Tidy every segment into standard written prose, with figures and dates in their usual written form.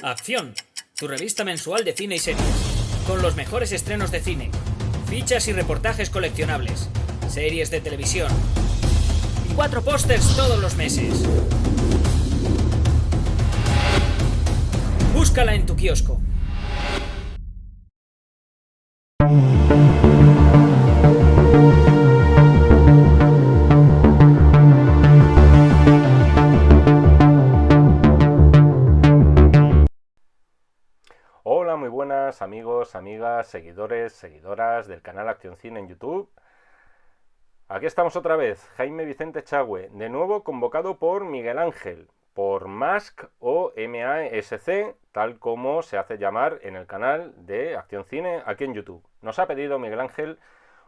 Acción, tu revista mensual de cine y series, con los mejores estrenos de cine, fichas y reportajes coleccionables, series de televisión y 4 pósters todos los meses. Búscala en tu kiosco. Hola, muy buenas amigos, amigas, seguidores, seguidoras del canal Acción Cine en YouTube. Aquí estamos otra vez, Jaime Vicente Chagüe, de nuevo convocado por Miguel Ángel, por Mask o MASC, tal como se hace llamar en el canal de Acción Cine aquí en YouTube. Nos ha pedido Miguel Ángel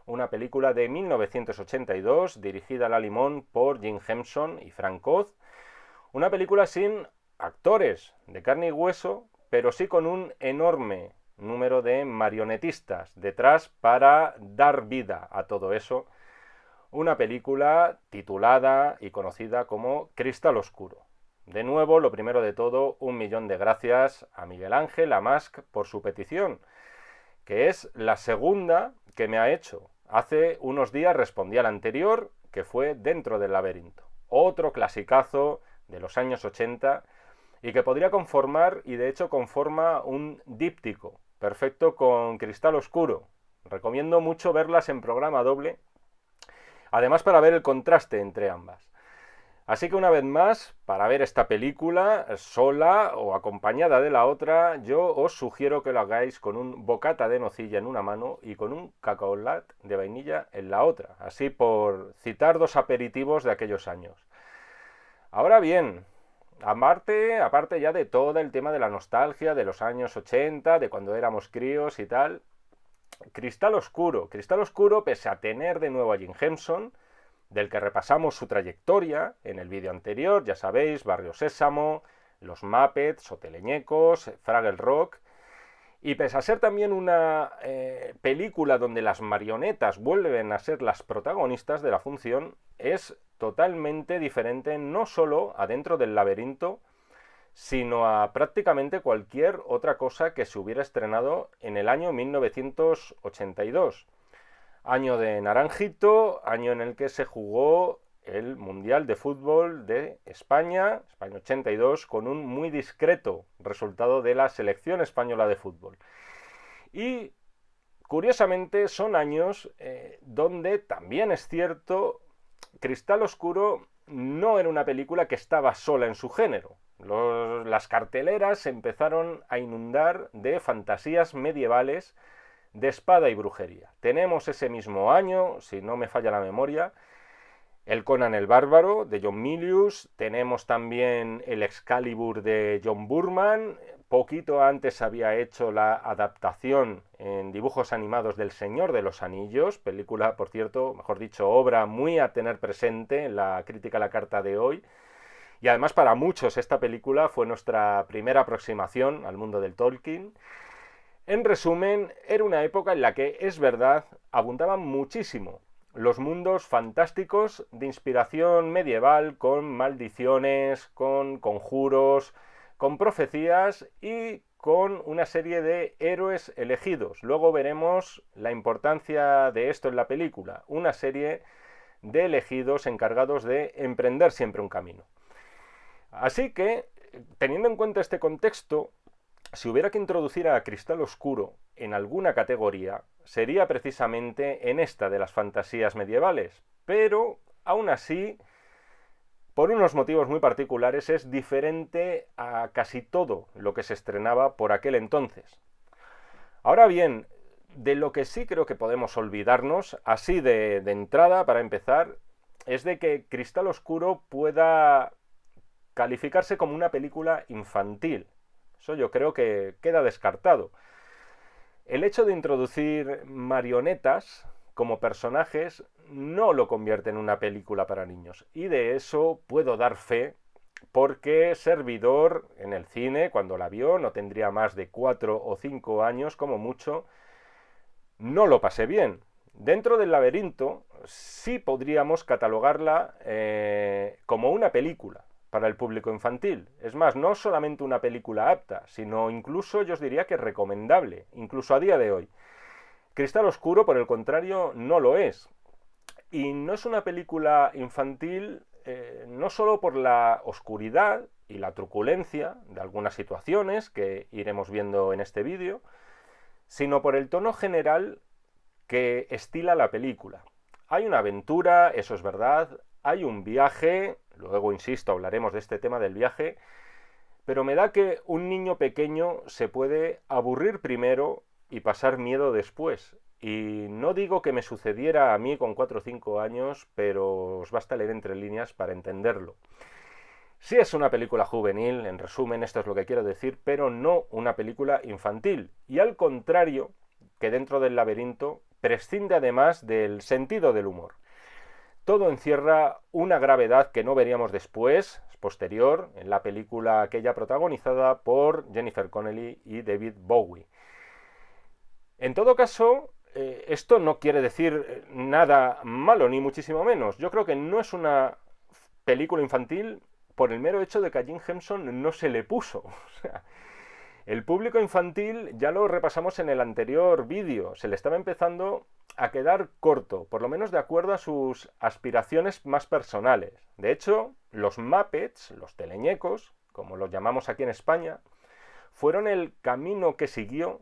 una película de 1982 dirigida a la limón por Jim Henson y Frank Oz, una película sin actores de carne y hueso, pero sí con un enorme número de marionetistas detrás para dar vida a todo eso. Una película titulada y conocida como Cristal Oscuro. De nuevo, lo primero de todo, 1.000.000 de gracias a Miguel Ángel, a Mask, por su petición, que es la segunda que me ha hecho. Hace unos días respondí a la anterior, que fue Dentro del laberinto. Otro clasicazo de los años 80 y que podría conformar, y de hecho conforma, un díptico perfecto con Cristal Oscuro. Recomiendo mucho verlas en programa doble, además para ver el contraste entre ambas. Así que una vez más, para ver esta película sola o acompañada de la otra, yo os sugiero que lo hagáis con un bocata de nocilla en una mano y con un cacaolat de vainilla en la otra, así por citar dos aperitivos de aquellos años. Ahora bien, aparte ya de todo el tema de la nostalgia de los años 80, de cuando éramos críos y tal, Cristal Oscuro, pese a tener de nuevo a Jim Henson, del que repasamos su trayectoria en el vídeo anterior, ya sabéis, Barrio Sésamo, Los Muppets o Teleñecos, Fraggle Rock, y pese a ser también una película donde las marionetas vuelven a ser las protagonistas de la función, es totalmente diferente no solo adentro del laberinto, sino a prácticamente cualquier otra cosa que se hubiera estrenado en el año 1982. Año de Naranjito, año en el que se jugó el Mundial de Fútbol de España, España 82, con un muy discreto resultado de la selección española de fútbol. Y curiosamente son años donde también es cierto, Cristal Oscuro no era una película que estaba sola en su género. Las carteleras se empezaron a inundar de fantasías medievales de espada y brujería. Tenemos ese mismo año, si no me falla la memoria, el Conan el Bárbaro de John Milius, tenemos también el Excalibur de John Boorman, poquito antes había hecho la adaptación en dibujos animados del Señor de los Anillos, película, por cierto, mejor dicho, obra muy a tener presente en la crítica a la carta de hoy, y además para muchos esta película fue nuestra primera aproximación al mundo del Tolkien. En resumen, era una época en la que, es verdad, abundaban muchísimo los mundos fantásticos de inspiración medieval, con maldiciones, con conjuros, con profecías y con una serie de héroes elegidos. Luego veremos la importancia de esto en la película, una serie de elegidos encargados de emprender siempre un camino. Así que, teniendo en cuenta este contexto, si hubiera que introducir a Cristal Oscuro en alguna categoría, sería precisamente en esta de las fantasías medievales, pero aún así, por unos motivos muy particulares, es diferente a casi todo lo que se estrenaba por aquel entonces. Ahora bien, de lo que sí creo que podemos olvidarnos, así de entrada para empezar, es de que Cristal Oscuro pueda calificarse como una película infantil. Eso yo creo que queda descartado. El hecho de introducir marionetas como personajes no lo convierte en una película para niños. Y de eso puedo dar fe porque servidor en el cine, cuando la vio, no tendría más de 4 o 5 años como mucho, no lo pasé bien. Dentro del laberinto sí podríamos catalogarla como una película para el público infantil. Es más, no solamente una película apta, sino incluso yo os diría que recomendable, incluso a día de hoy. Cristal Oscuro, por el contrario, no lo es. Y no es una película infantil no solo por la oscuridad y la truculencia de algunas situaciones que iremos viendo en este vídeo, sino por el tono general que estila la película. Hay una aventura, eso es verdad, hay un viaje, luego insisto, hablaremos de este tema del viaje, pero me da que un niño pequeño se puede aburrir primero y pasar miedo después. Y no digo que me sucediera a mí con 4 o 5 años, pero os basta leer entre líneas para entenderlo. Sí es una película juvenil, en resumen, esto es lo que quiero decir, pero no una película infantil. Y al contrario, que dentro del laberinto prescinde además del sentido del humor. Todo encierra una gravedad que no veríamos después, posterior, en la película aquella protagonizada por Jennifer Connelly y David Bowie. En todo caso, esto no quiere decir nada malo, ni muchísimo menos. Yo creo que no es una película infantil por el mero hecho de que a Jim Henson no se le puso. O sea, el público infantil, ya lo repasamos en el anterior vídeo, se le estaba empezando a quedar corto, por lo menos de acuerdo a sus aspiraciones más personales. De hecho, los Muppets, los teleñecos, como los llamamos aquí en España, fueron el camino que siguió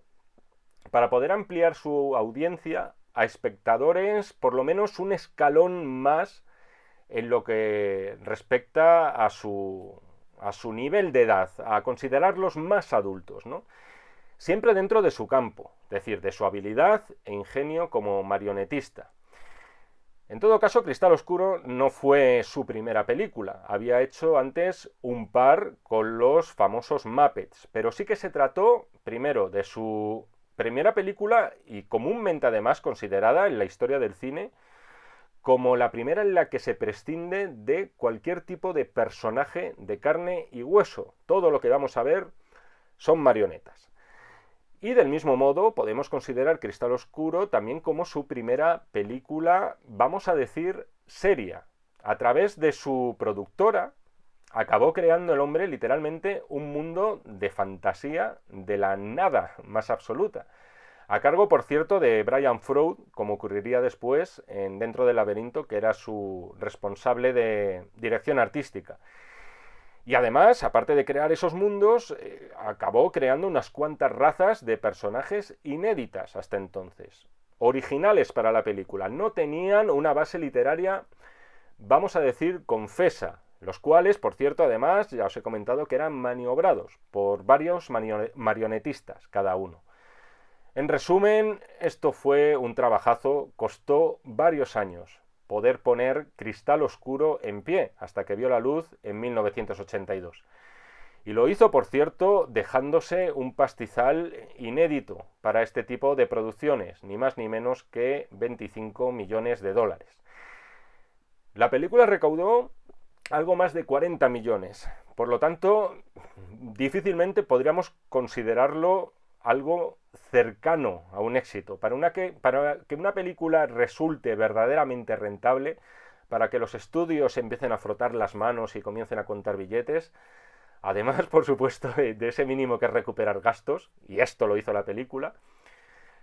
para poder ampliar su audiencia a espectadores por lo menos un escalón más en lo que respecta a su nivel de edad, a considerarlos más adultos, ¿no? Siempre dentro de su campo, es decir, de su habilidad e ingenio como marionetista. En todo caso, Cristal Oscuro no fue su primera película. Había hecho antes un par con los famosos Muppets, pero sí que se trató primero de su primera película y comúnmente además considerada en la historia del cine como la primera en la que se prescinde de cualquier tipo de personaje de carne y hueso. Todo lo que vamos a ver son marionetas. Y del mismo modo podemos considerar Cristal Oscuro también como su primera película, vamos a decir, seria. A través de su productora acabó creando el hombre literalmente un mundo de fantasía de la nada más absoluta. A cargo, por cierto, de Brian Froud, como ocurriría después dentro del laberinto, que era su responsable de dirección artística. Y además, aparte de crear esos mundos, acabó creando unas cuantas razas de personajes inéditas hasta entonces, originales para la película. No tenían una base literaria, vamos a decir, confesa, los cuales, por cierto, además, ya os he comentado que eran maniobrados por varios marionetistas cada uno. En resumen, esto fue un trabajazo, costó varios años poder poner Cristal Oscuro en pie, hasta que vio la luz en 1982. Y lo hizo, por cierto, dejándose un pastizal inédito para este tipo de producciones, ni más ni menos que 25 millones de dólares. La película recaudó algo más de 40 millones, por lo tanto, difícilmente podríamos considerarlo algo cercano a un éxito. Para que una película resulte verdaderamente rentable, para que los estudios empiecen a frotar las manos y comiencen a contar billetes, además, por supuesto, de ese mínimo que es recuperar gastos, y esto lo hizo la película,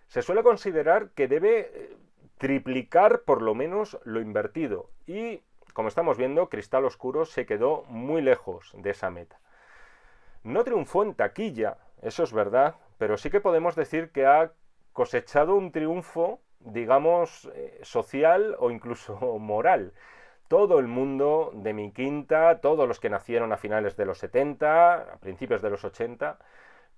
se suele considerar que debe triplicar por lo menos lo invertido. Y, como estamos viendo, Cristal Oscuro se quedó muy lejos de esa meta. No triunfó en taquilla, eso es verdad, pero sí que podemos decir que ha cosechado un triunfo, digamos, social o incluso moral. Todo el mundo de mi quinta, todos los que nacieron a finales de los 70, a principios de los 80,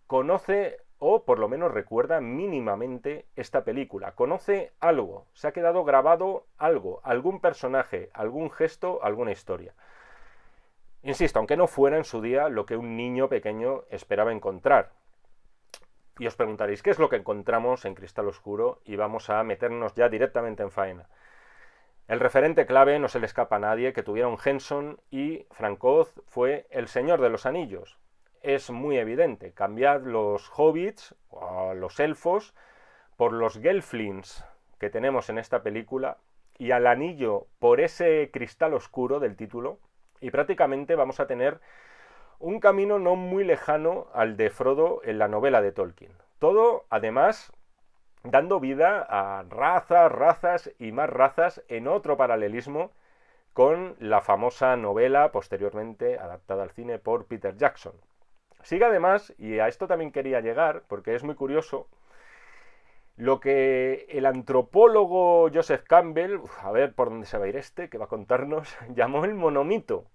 conoce o por lo menos recuerda mínimamente esta película. Conoce algo, se ha quedado grabado algo, algún personaje, algún gesto, alguna historia. Insisto, aunque no fuera en su día lo que un niño pequeño esperaba encontrar. Y os preguntaréis, ¿qué es lo que encontramos en Cristal Oscuro? Y vamos a meternos ya directamente en faena. El referente clave, no se le escapa a nadie, que tuvieron Henson y Frank Oz, fue El Señor de los Anillos. Es muy evidente, cambiad los hobbits, o los elfos, por los gelflings que tenemos en esta película, y al anillo por ese cristal oscuro del título, y prácticamente vamos a tener un camino no muy lejano al de Frodo en la novela de Tolkien. Todo, además, dando vida a razas y más razas en otro paralelismo con la famosa novela posteriormente adaptada al cine por Peter Jackson. Sigue además, y a esto también quería llegar, porque es muy curioso, lo que el antropólogo Joseph Campbell, a ver por dónde se va a ir este, que va a contarnos, llamó el monomito,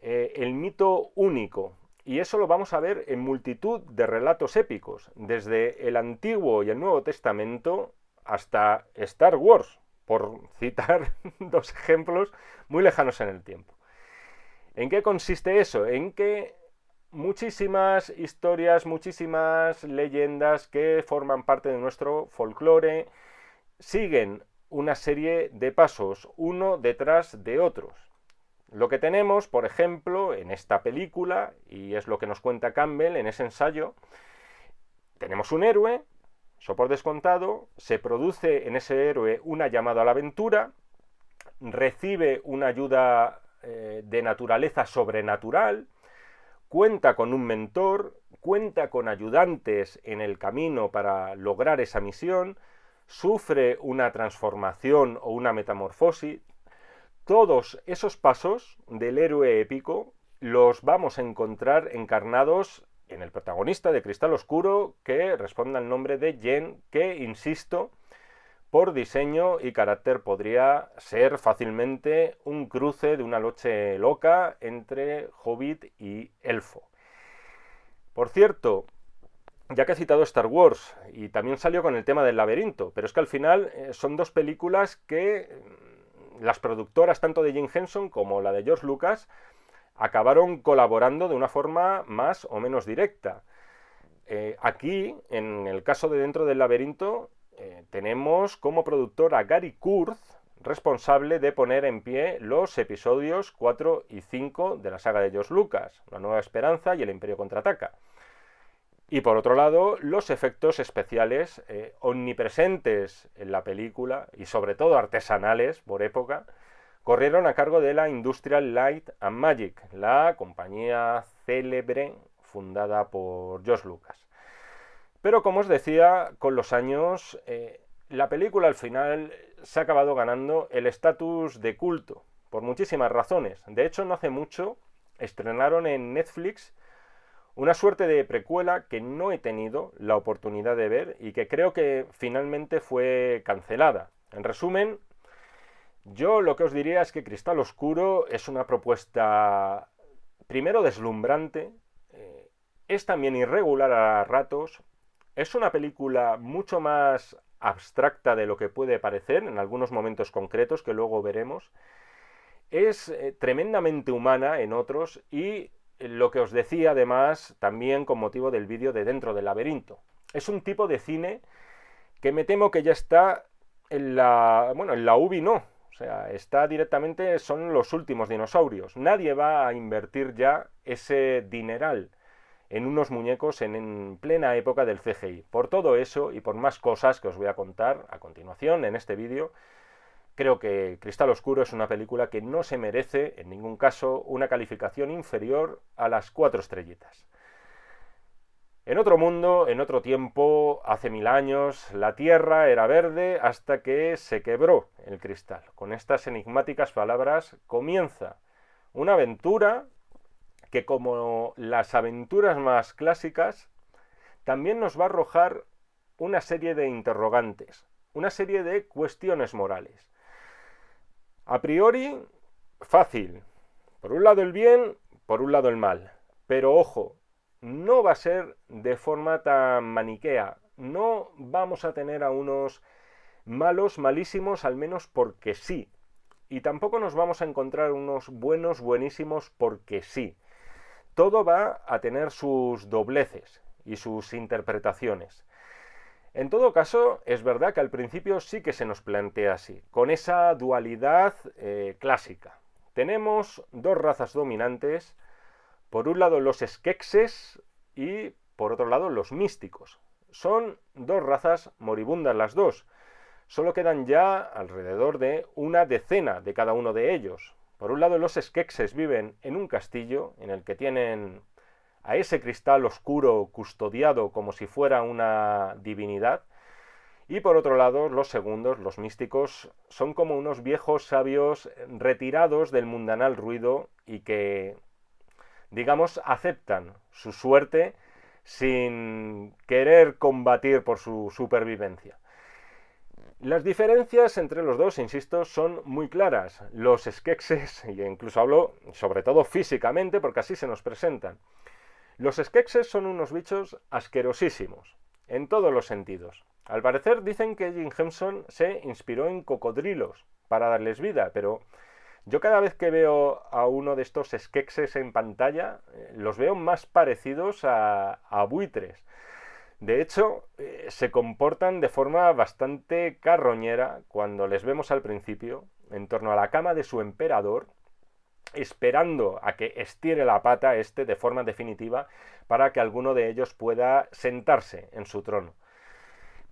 el mito único. Y eso lo vamos a ver en multitud de relatos épicos, desde el Antiguo y el Nuevo Testamento hasta Star Wars, por citar dos ejemplos muy lejanos en el tiempo. ¿En qué consiste eso? En que muchísimas historias, muchísimas leyendas que forman parte de nuestro folclore siguen una serie de pasos, uno detrás de otros. Lo que tenemos, por ejemplo, en esta película, y es lo que nos cuenta Campbell en ese ensayo, tenemos un héroe, eso por descontado, se produce en ese héroe una llamada a la aventura, recibe una ayuda de naturaleza sobrenatural, cuenta con un mentor, cuenta con ayudantes en el camino para lograr esa misión, sufre una transformación o una metamorfosis. Todos esos pasos del héroe épico los vamos a encontrar encarnados en el protagonista de Cristal Oscuro, que responde al nombre de Yen, que, insisto, por diseño y carácter podría ser fácilmente un cruce de una noche loca entre hobbit y elfo. Por cierto, ya que he citado Star Wars, y también salió con el tema del laberinto, pero es que al final son dos películas que las productoras tanto de Jim Henson como la de George Lucas acabaron colaborando de una forma más o menos directa. Aquí, en el caso de Dentro del laberinto, tenemos como productor a Gary Kurz, responsable de poner en pie los episodios 4 y 5 de la saga de George Lucas, La Nueva Esperanza y El Imperio Contraataca. Y por otro lado, los efectos especiales omnipresentes en la película, y sobre todo artesanales por época, corrieron a cargo de la Industrial Light and Magic, la compañía célebre fundada por George Lucas. Pero como os decía, con los años, la película al final se ha acabado ganando el estatus de culto, por muchísimas razones. De hecho, no hace mucho estrenaron en Netflix una suerte de precuela que no he tenido la oportunidad de ver y que creo que finalmente fue cancelada. En resumen, yo lo que os diría es que Cristal Oscuro es una propuesta, primero, deslumbrante, es también irregular a ratos, es una película mucho más abstracta de lo que puede parecer en algunos momentos concretos que luego veremos, es tremendamente humana en otros y lo que os decía además también con motivo del vídeo de Dentro del laberinto. Es un tipo de cine que me temo que ya está en la UBI no, o sea, está directamente, son los últimos dinosaurios. Nadie va a invertir ya ese dineral en unos muñecos en plena época del CGI. Por todo eso y por más cosas que os voy a contar a continuación en este vídeo, creo que Cristal Oscuro es una película que no se merece en ningún caso una calificación inferior a las 4 estrellitas. En otro mundo, en otro tiempo, hace 1000 años, la Tierra era verde hasta que se quebró el cristal. Con estas enigmáticas palabras comienza una aventura que, como las aventuras más clásicas, también nos va a arrojar una serie de interrogantes, una serie de cuestiones morales. A priori, fácil. Por un lado el bien, por un lado el mal. Pero ojo, no va a ser de forma tan maniquea. No vamos a tener a unos malos malísimos, al menos porque sí. Y tampoco nos vamos a encontrar unos buenos buenísimos porque sí. Todo va a tener sus dobleces y sus interpretaciones. En todo caso, es verdad que al principio sí que se nos plantea así, con esa dualidad clásica. Tenemos dos razas dominantes, por un lado los Skeksis y por otro lado los místicos. Son dos razas moribundas las dos, solo quedan ya alrededor de una decena de cada uno de ellos. Por un lado, los Skeksis viven en un castillo en el que tienen a ese cristal oscuro custodiado como si fuera una divinidad. Y por otro lado, los segundos, los místicos, son como unos viejos sabios retirados del mundanal ruido y que, digamos, aceptan su suerte sin querer combatir por su supervivencia. Las diferencias entre los dos, insisto, son muy claras. Los Skeksis, y incluso hablo sobre todo físicamente porque así se nos presentan, los Skeksis son unos bichos asquerosísimos, en todos los sentidos. Al parecer dicen que Jim Henson se inspiró en cocodrilos para darles vida, pero yo cada vez que veo a uno de estos Skeksis en pantalla, los veo más parecidos a buitres. De hecho, se comportan de forma bastante carroñera cuando les vemos al principio, en torno a la cama de su emperador, esperando a que estire la pata de forma definitiva para que alguno de ellos pueda sentarse en su trono.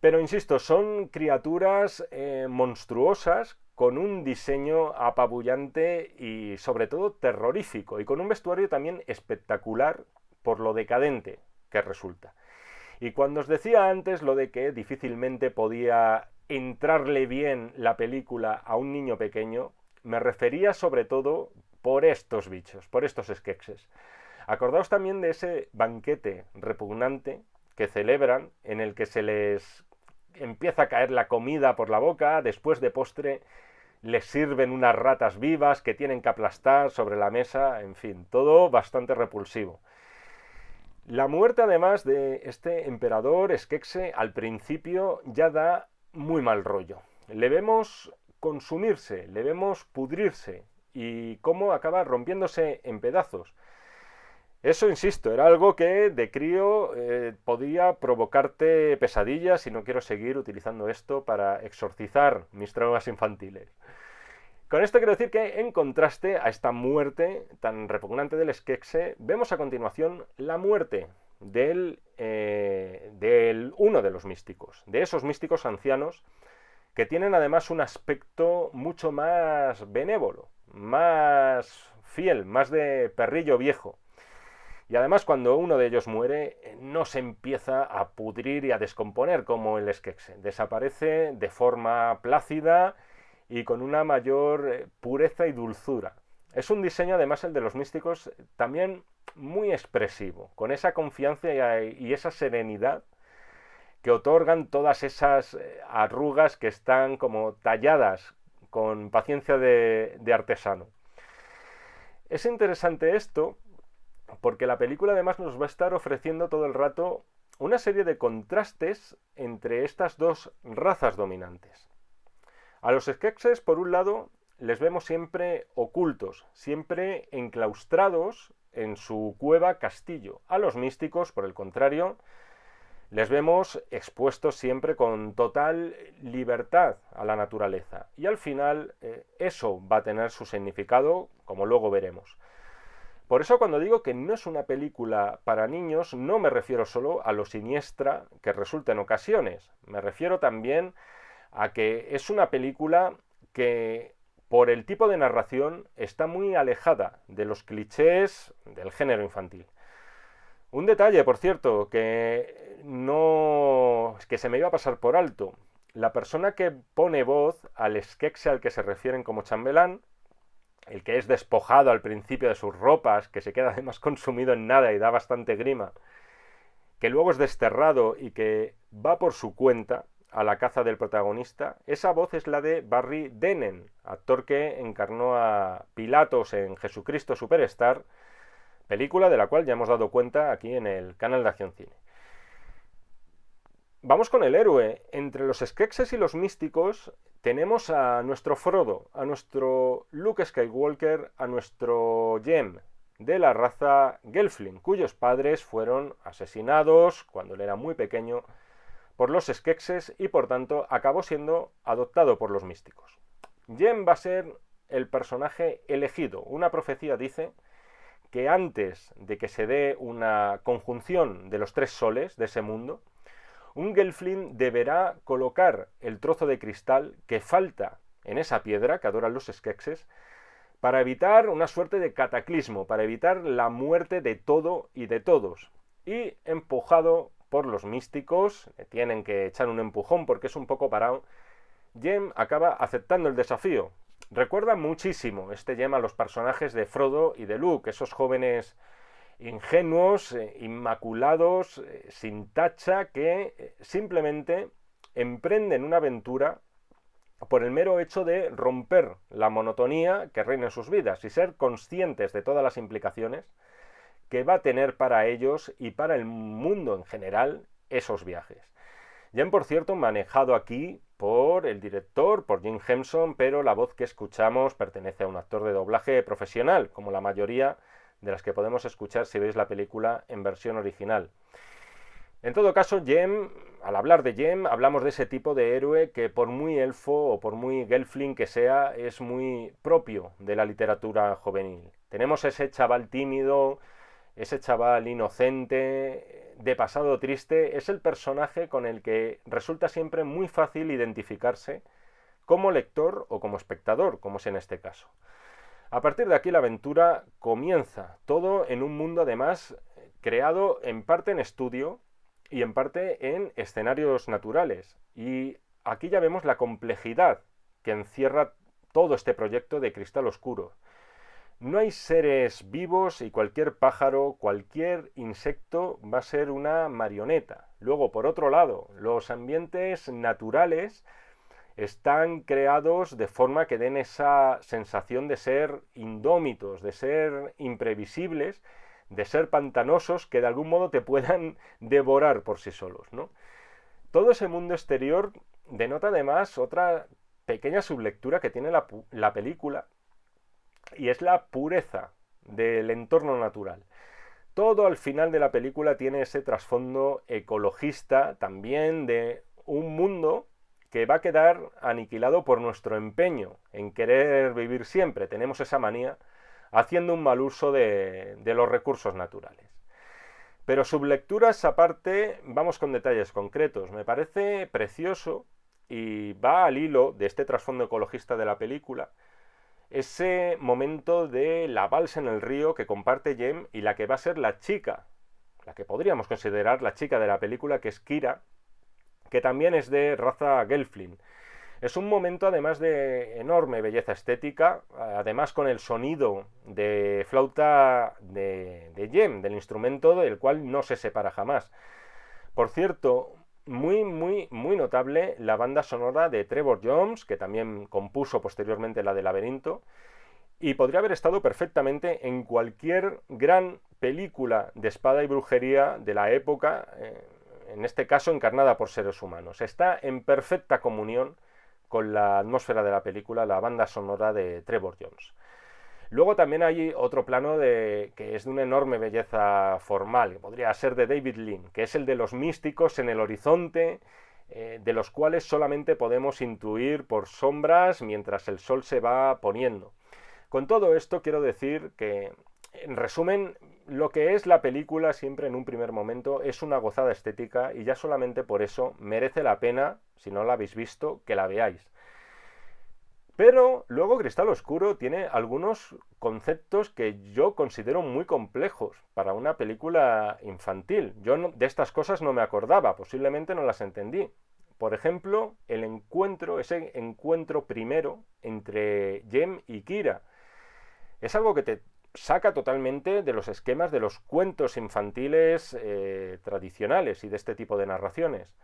Pero insisto, son criaturas monstruosas con un diseño apabullante y sobre todo terrorífico y con un vestuario también espectacular por lo decadente que resulta. Y cuando os decía antes lo de que difícilmente podía entrarle bien la película a un niño pequeño, me refería sobre todo por estos bichos, por estos Skeksis. Acordaos también de ese banquete repugnante que celebran, en el que se les empieza a caer la comida por la boca, después de postre les sirven unas ratas vivas que tienen que aplastar sobre la mesa, en fin, todo bastante repulsivo. La muerte, además, de este emperador Skeksis al principio ya da muy mal rollo. Le vemos consumirse, le vemos pudrirse y cómo acaba rompiéndose en pedazos. Eso, insisto, era algo que de crío podía provocarte pesadillas y no quiero seguir utilizando esto para exorcizar mis traumas infantiles. Con esto quiero decir que, en contraste a esta muerte tan repugnante del Skeksis, vemos a continuación la muerte del uno de los místicos, de esos místicos ancianos que tienen además un aspecto mucho más benévolo, más fiel, más de perrillo viejo. Y además, cuando uno de ellos muere, no se empieza a pudrir y a descomponer como el Skeksis. Desaparece de forma plácida y con una mayor pureza y dulzura. Es un diseño, además, el de los místicos, también muy expresivo, con esa confianza y esa serenidad que otorgan todas esas arrugas que están como talladas con paciencia de artesano. Es interesante esto porque la película además nos va a estar ofreciendo todo el rato una serie de contrastes entre estas dos razas dominantes. A los Skeksis, por un lado, les vemos siempre ocultos, siempre enclaustrados en su cueva castillo. A los místicos, por el contrario, les vemos expuestos siempre con total libertad a la naturaleza. Y al final eso va a tener su significado, como luego veremos. Por eso, cuando digo que no es una película para niños, no me refiero solo a lo siniestra que resulta en ocasiones. Me refiero también a que es una película que, por el tipo de narración, está muy alejada de los clichés del género infantil. Un detalle, por cierto, que se me iba a pasar por alto. La persona que pone voz al Skeksis al que se refieren como chambelán, el que es despojado al principio de sus ropas, que se queda además consumido en nada y da bastante grima, que luego es desterrado y que va por su cuenta a la caza del protagonista, esa voz es la de Barry Denen, actor que encarnó a Pilatos en Jesucristo Superstar, película de la cual ya hemos dado cuenta aquí en el canal de Acción Cine. Vamos con el héroe. Entre los Skeksis y los místicos tenemos a nuestro Frodo, a nuestro Luke Skywalker, a nuestro Jem, de la raza Gelfling, cuyos padres fueron asesinados cuando él era muy pequeño por los Skeksis y por tanto acabó siendo adoptado por los místicos. Jem va a ser el personaje elegido. Una profecía dice que antes de que se dé una conjunción de los tres soles de ese mundo, un Gelfling deberá colocar el trozo de cristal que falta en esa piedra que adoran los Skeksis para evitar una suerte de cataclismo, para evitar la muerte de todo y de todos. Y empujado por los místicos, le tienen que echar un empujón porque es un poco parado, Jem acaba aceptando el desafío. Recuerda muchísimo este Jem a los personajes de Frodo y de Luke, esos jóvenes ingenuos, inmaculados, sin tacha, que simplemente emprenden una aventura por el mero hecho de romper la monotonía que reina en sus vidas y ser conscientes de todas las implicaciones que va a tener para ellos y para el mundo en general esos viajes. Jem, por cierto, manejado aquí por el director, por Jim Henson, pero la voz que escuchamos pertenece a un actor de doblaje profesional, como la mayoría de las que podemos escuchar si veis la película en versión original. En todo caso, Jem, al hablar de Jem, hablamos de ese tipo de héroe que por muy elfo o por muy gelfling que sea, es muy propio de la literatura juvenil. Tenemos ese chaval tímido, ese chaval inocente, de pasado triste, es el personaje con el que resulta siempre muy fácil identificarse como lector o como espectador, como es en este caso. A partir de aquí la aventura comienza, todo en un mundo además creado en parte en estudio y en parte en escenarios naturales. Y aquí ya vemos la complejidad que encierra todo este proyecto de Cristal Oscuro. No hay seres vivos y cualquier pájaro, cualquier insecto va a ser una marioneta. Luego, por otro lado, los ambientes naturales están creados de forma que den esa sensación de ser indómitos, de ser imprevisibles, de ser pantanosos, que de algún modo te puedan devorar por sí solos, ¿no? Todo ese mundo exterior denota además otra pequeña sublectura que tiene la película, y es la pureza del entorno natural. Todo al final de la película tiene ese trasfondo ecologista también de un mundo que va a quedar aniquilado por nuestro empeño en querer vivir siempre. Tenemos esa manía haciendo un mal uso de los recursos naturales. Pero sublecturas aparte, vamos con detalles concretos. Me parece precioso y va al hilo de este trasfondo ecologista de la película ese momento de la balsa en el río que comparte Jem y la que va a ser la chica, la que podríamos considerar la chica de la película, que es Kira, que también es de raza gelfling. Es un momento además de enorme belleza estética, además con el sonido de flauta de Jem, del instrumento del cual no se separa jamás. Por cierto, muy notable la banda sonora de Trevor Jones, que también compuso posteriormente la de Laberinto, y podría haber estado perfectamente en cualquier gran película de espada y brujería de la época, en este caso encarnada por seres humanos. Está en perfecta comunión con la atmósfera de la película, la banda sonora de Trevor Jones. Luego también hay otro plano que es de una enorme belleza formal, que podría ser de David Lean, que es el de los místicos en el horizonte, de los cuales solamente podemos intuir por sombras mientras el sol se va poniendo. Con todo esto quiero decir que, en resumen, lo que es la película siempre en un primer momento es una gozada estética y ya solamente por eso merece la pena, si no la habéis visto, que la veáis. Pero luego Cristal Oscuro tiene algunos conceptos que yo considero muy complejos para una película infantil. Yo de estas cosas no me acordaba, posiblemente no las entendí. Por ejemplo, ese encuentro primero entre Jem y Kira. Es algo que te saca totalmente de los esquemas de los cuentos infantiles tradicionales y de este tipo de narraciones.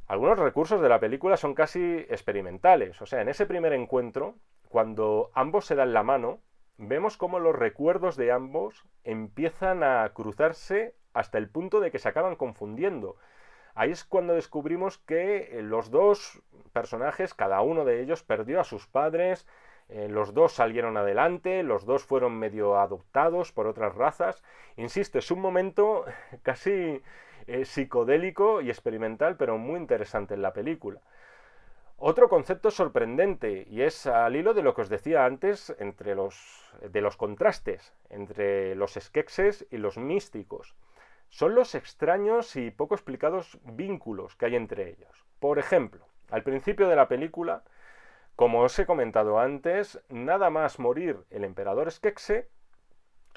Algunos recursos de la película son casi experimentales. O sea, en ese primer encuentro, cuando ambos se dan la mano, vemos cómo los recuerdos de ambos empiezan a cruzarse hasta el punto de que se acaban confundiendo. Ahí es cuando descubrimos que los dos personajes, cada uno de ellos, perdió a sus padres, los dos salieron adelante, los dos fueron medio adoptados por otras razas. Insisto, es un momento casi psicodélico y experimental, pero muy interesante en la película. Otro concepto sorprendente, y es al hilo de lo que os decía antes, de los contrastes entre los skeksis y los místicos, son los extraños y poco explicados vínculos que hay entre ellos. Por ejemplo, al principio de la película, como os he comentado antes, nada más morir el emperador Skekse,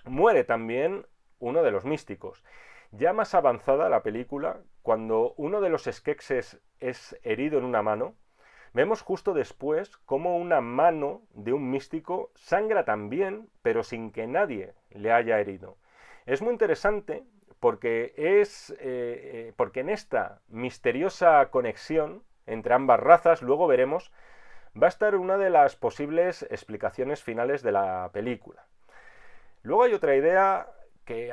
muere también uno de los místicos. Ya más avanzada la película, cuando uno de los Skekses es herido en una mano, vemos justo después cómo una mano de un místico sangra también, pero sin que nadie le haya herido. Es muy interesante porque porque en esta misteriosa conexión entre ambas razas, luego veremos, va a estar una de las posibles explicaciones finales de la película. Luego hay otra idea que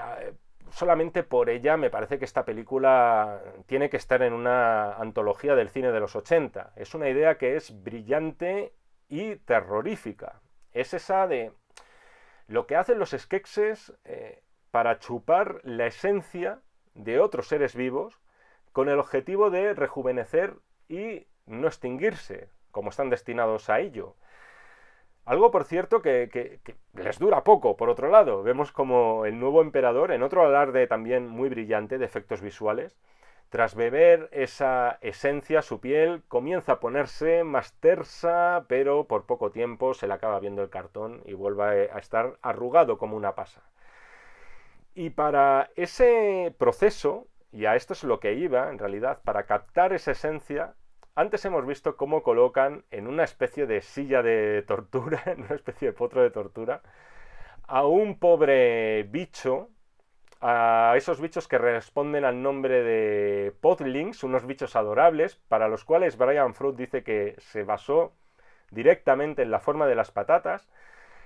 solamente por ella me parece que esta película tiene que estar en una antología del cine de los 80. Es una idea que es brillante y terrorífica. Es esa de lo que hacen los Skekses para chupar la esencia de otros seres vivos con el objetivo de rejuvenecer y no extinguirse, como están destinados a ello. Algo, por cierto, que les dura poco, por otro lado. Vemos como el nuevo emperador, en otro alarde también muy brillante de efectos visuales, tras beber esa esencia, su piel comienza a ponerse más tersa, pero por poco tiempo se le acaba viendo el cartón y vuelve a estar arrugado como una pasa. Y para ese proceso, y a esto es lo que iba, en realidad, para captar esa esencia, antes hemos visto cómo colocan en una especie de silla de tortura, en una especie de potro de tortura, a un pobre bicho, a esos bichos que responden al nombre de podlings, unos bichos adorables, para los cuales Brian Fruit dice que se basó directamente en la forma de las patatas.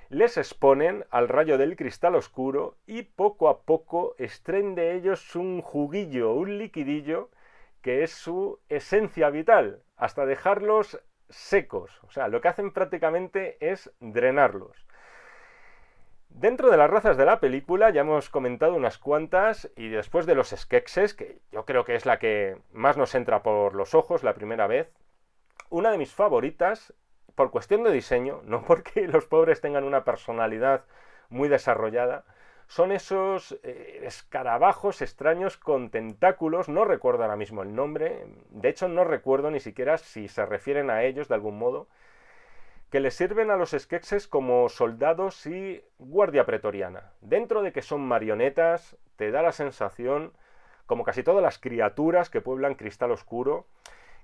Les exponen al rayo del cristal oscuro y poco a poco extraen de ellos un juguillo, un liquidillo, que es su esencia vital, hasta dejarlos secos. O sea, lo que hacen prácticamente es drenarlos. Dentro de las razas de la película ya hemos comentado unas cuantas, y después de los Skekses, que yo creo que es la que más nos entra por los ojos la primera vez, una de mis favoritas, por cuestión de diseño, no porque los pobres tengan una personalidad muy desarrollada, son esos escarabajos extraños con tentáculos, no recuerdo ahora mismo el nombre, de hecho no recuerdo ni siquiera si se refieren a ellos de algún modo, que les sirven a los Skekses como soldados y guardia pretoriana. Dentro de que son marionetas, te da la sensación, como casi todas las criaturas que pueblan Cristal Oscuro,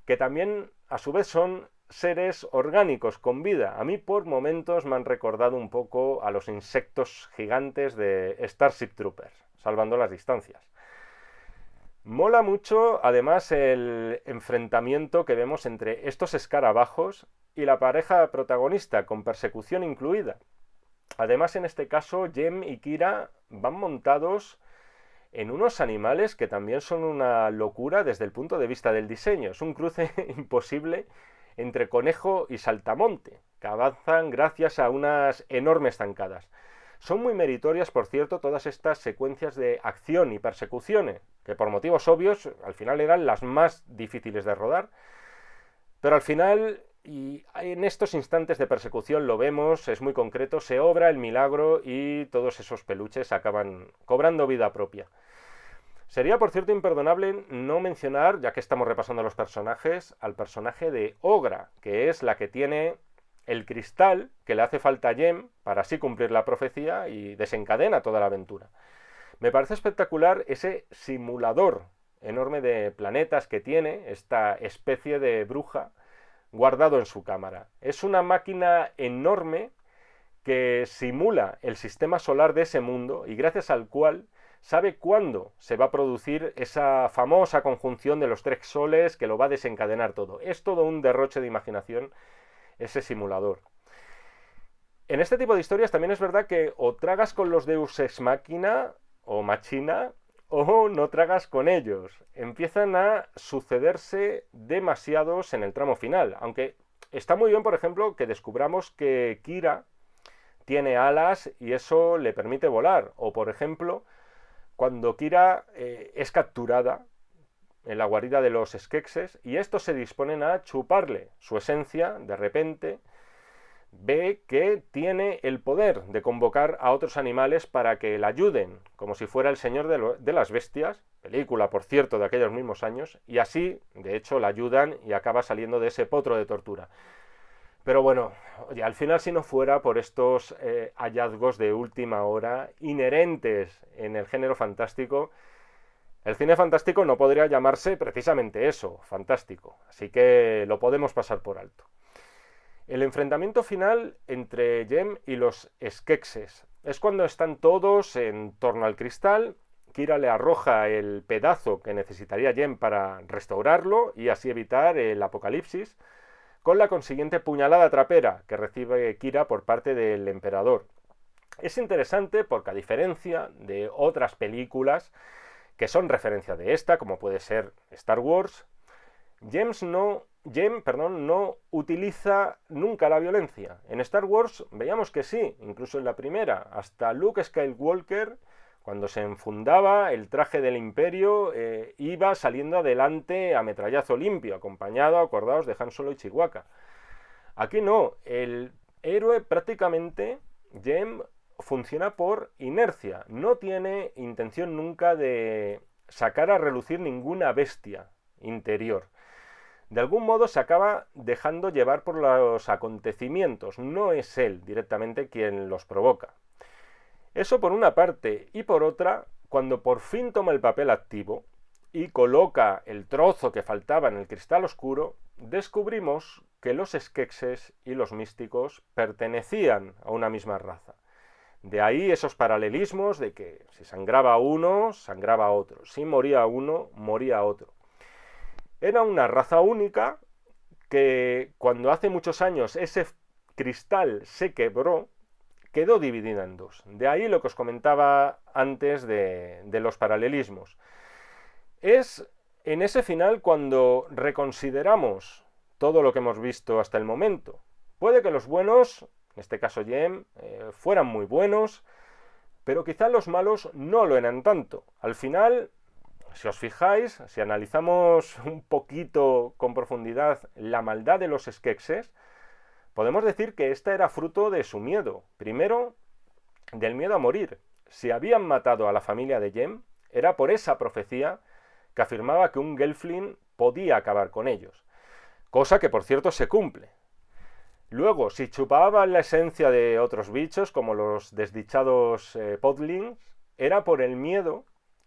que también a su vez son seres orgánicos con vida. A mí por momentos me han recordado un poco a los insectos gigantes de Starship Troopers, salvando las distancias. Mola mucho además el enfrentamiento que vemos entre estos escarabajos y la pareja protagonista, con persecución incluida. Además, en este caso, Jem y Kira van montados en unos animales que también son una locura desde el punto de vista del diseño. Es un cruce imposible entre conejo y saltamonte, que avanzan gracias a unas enormes zancadas. Son muy meritorias, por cierto, todas estas secuencias de acción y persecuciones, que por motivos obvios al final eran las más difíciles de rodar, pero al final, y en estos instantes de persecución lo vemos, es muy concreto, se obra el milagro y todos esos peluches acaban cobrando vida propia. Sería, por cierto, imperdonable no mencionar, ya que estamos repasando los personajes, al personaje de Ogra, que es la que tiene el cristal que le hace falta a Jem para así cumplir la profecía y desencadena toda la aventura. Me parece espectacular ese simulador enorme de planetas que tiene esta especie de bruja guardado en su cámara. Es una máquina enorme que simula el sistema solar de ese mundo y gracias al cual sabe cuándo se va a producir esa famosa conjunción de los 3 soles que lo va a desencadenar todo. Es todo un derroche de imaginación ese simulador. En este tipo de historias también es verdad que o tragas con los Deus Ex Machina o Machina o no tragas con ellos. Empiezan a sucederse demasiados en el tramo final, aunque está muy bien, por ejemplo, que descubramos que Kira tiene alas y eso le permite volar, o por ejemplo, cuando Kira es capturada en la guarida de los Skekses y estos se disponen a chuparle su esencia, de repente ve que tiene el poder de convocar a otros animales para que le ayuden, como si fuera el señor de las bestias, película, por cierto, de aquellos mismos años, y así, de hecho, la ayudan y acaba saliendo de ese potro de tortura. Pero bueno, oye, al final si no fuera por estos hallazgos de última hora inherentes en el género fantástico, el cine fantástico no podría llamarse precisamente eso, fantástico. Así que lo podemos pasar por alto. El enfrentamiento final entre Jem y los Skeksis es cuando están todos en torno al cristal. Kira le arroja el pedazo que necesitaría Jem para restaurarlo y así evitar el apocalipsis, con la consiguiente puñalada trapera que recibe Kira por parte del emperador. Es interesante porque, a diferencia de otras películas que son referencia de esta, como puede ser Star Wars, Jem no utiliza nunca la violencia. En Star Wars veíamos que sí, incluso en la primera, hasta Luke Skywalker, cuando se enfundaba el traje del Imperio, iba saliendo adelante a metrallazo limpio, acompañado, acordaos, de Han Solo y Chewbacca. Aquí no, el héroe prácticamente, Jem, funciona por inercia, no tiene intención nunca de sacar a relucir ninguna bestia interior. De algún modo se acaba dejando llevar por los acontecimientos, no es él directamente quien los provoca. Eso por una parte, y por otra, cuando por fin toma el papel activo y coloca el trozo que faltaba en el cristal oscuro, descubrimos que los Skeksis y los místicos pertenecían a una misma raza. De ahí esos paralelismos de que si sangraba uno, sangraba otro, si moría uno, moría otro. Era una raza única que cuando hace muchos años ese cristal se quebró, quedó dividida en dos. De ahí lo que os comentaba antes de los paralelismos. Es en ese final cuando reconsideramos todo lo que hemos visto hasta el momento. Puede que los buenos, en este caso Jem, fueran muy buenos, pero quizá los malos no lo eran tanto. Al final, si os fijáis, si analizamos un poquito con profundidad la maldad de los Skeksis, podemos decir que esta era fruto de su miedo. Primero, del miedo a morir. Si habían matado a la familia de Jem, era por esa profecía que afirmaba que un Gelfling podía acabar con ellos. Cosa que, por cierto, se cumple. Luego, si chupaban la esencia de otros bichos, como los desdichados podlings, era por el miedo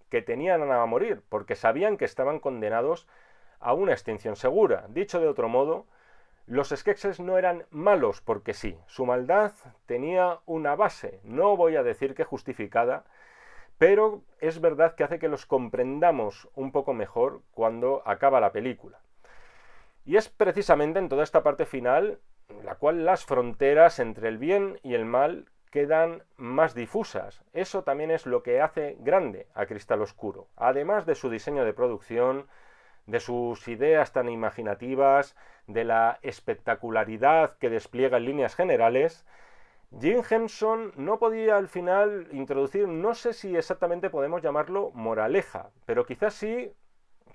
que tenían a morir, porque sabían que estaban condenados a una extinción segura. Dicho de otro modo, los Skeksis no eran malos porque sí, su maldad tenía una base, no voy a decir que justificada, pero es verdad que hace que los comprendamos un poco mejor cuando acaba la película. Y es precisamente en toda esta parte final en la cual las fronteras entre el bien y el mal quedan más difusas. Eso también es lo que hace grande a Cristal Oscuro. Además de su diseño de producción, de sus ideas tan imaginativas, de la espectacularidad que despliega en líneas generales, Jim Henson no podía al final introducir, no sé si exactamente podemos llamarlo moraleja, pero quizás sí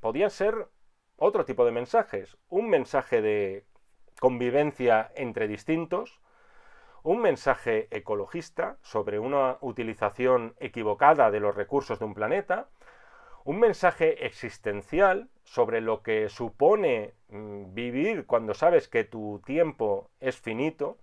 podían ser otro tipo de mensajes. Un mensaje de convivencia entre distintos, un mensaje ecologista sobre una utilización equivocada de los recursos de un planeta, un mensaje existencial sobre lo que supone vivir cuando sabes que tu tiempo es finito,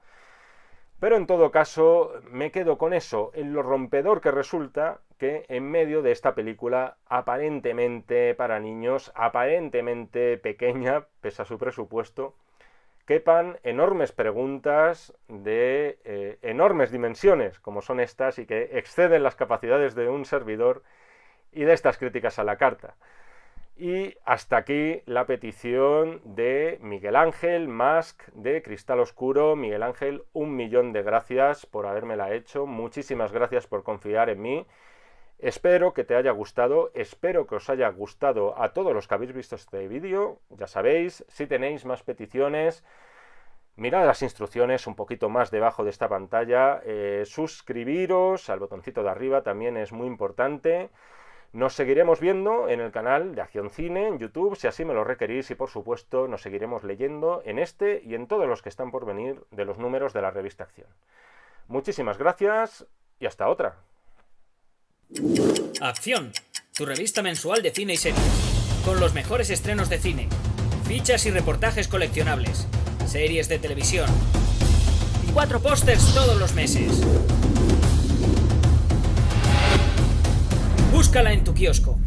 pero en todo caso me quedo con eso, en lo rompedor que resulta que en medio de esta película aparentemente para niños, aparentemente pequeña, pese a su presupuesto, quepan enormes preguntas de enormes dimensiones, como son estas, y que exceden las capacidades de un servidor y de estas críticas a la carta. Y hasta aquí la petición de Miguel Ángel Mask de Cristal Oscuro. Miguel Ángel, 1.000.000 de gracias por habérmela hecho, muchísimas gracias por confiar en mí. Espero que te haya gustado, espero que os haya gustado a todos los que habéis visto este vídeo. Ya sabéis, si tenéis más peticiones, mirad las instrucciones un poquito más debajo de esta pantalla, suscribiros al botoncito de arriba también es muy importante. Nos seguiremos viendo en el canal de Acción Cine en YouTube, si así me lo requerís, y por supuesto nos seguiremos leyendo en este y en todos los que están por venir de los números de la revista Acción. Muchísimas gracias y hasta otra. Acción, tu revista mensual de cine y series, con los mejores estrenos de cine, fichas y reportajes coleccionables, series de televisión y 4 pósters todos los meses. Búscala en tu kiosco.